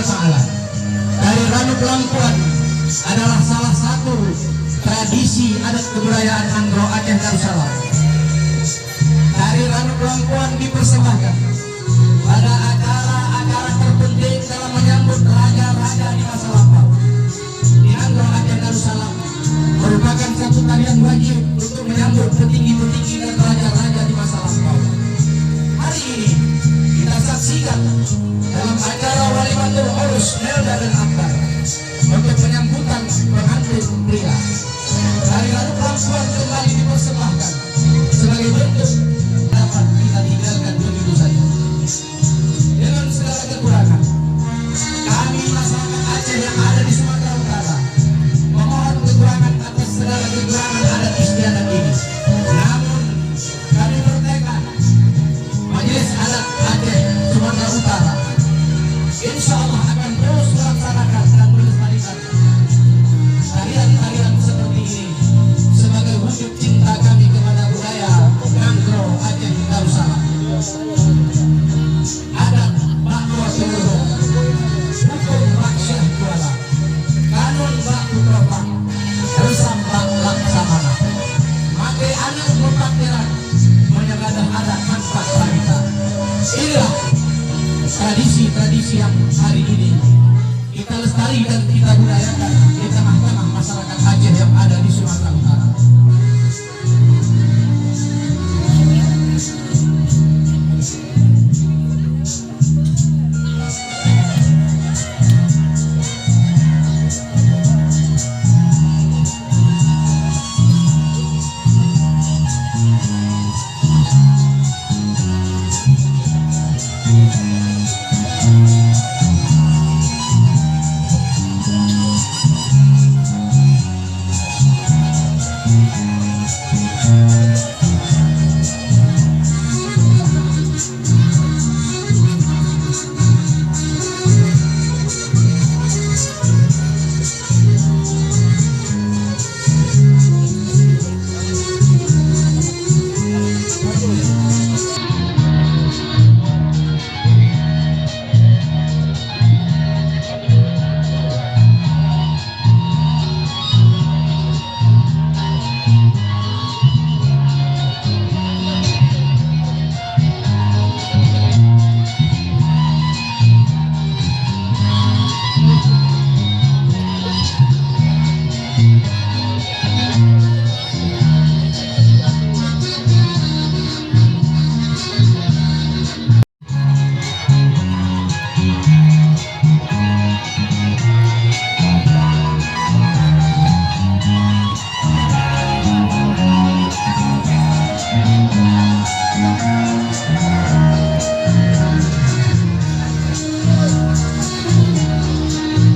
Ta'ala. Dari Ranu Pelangkuan adalah salah satu tradisi adat kebudayaan Anggro Aceh Darussalam. Dari Ranu Pelangkuan dipersembahkan pada acara-acara terpenting dalam menyambut raja-raja di masa lampau. Di Anggro Aceh Darussalam merupakan satu tarian wajib untuk menyambut petinggi-petinggi dan raja-raja di masa lampau. Hari ini kita saksikan dalam acara Walimatul Urus Melda dan Akbar untuk penyambutan pengantin pria. Dari Ranu Pelangkuan kembali dipersembahkan sebagai bentuk dapat kita tinggalkan begitu saja. Dengan segala kekurangan, kami masyarakat Aceh yang ada di Sumatera Utara memohon kekurangan atas segala kekurangan adat istiadat ini. Namun kami bertekad Majelis Adat Aceh Sumatera Utara insya Allah akan terus melaksanakan dan melestarikan tarian-tarian seperti ini sebagai wujud cinta kami kepada budaya Anggro Aceh Darussalam. Adat Bakwa Seluruh, hukum Raksyah Kuala, kanun Baku Tropang, Resam Bak Laksamana, Make Anak Mutakiran, menyegadah adat manfaat wanita. Inilah tradisi-tradisi yang hari ini kita lestari dan kita budayakan di tengah-tengah masyarakat Aceh yang ada di Sumatera Utara.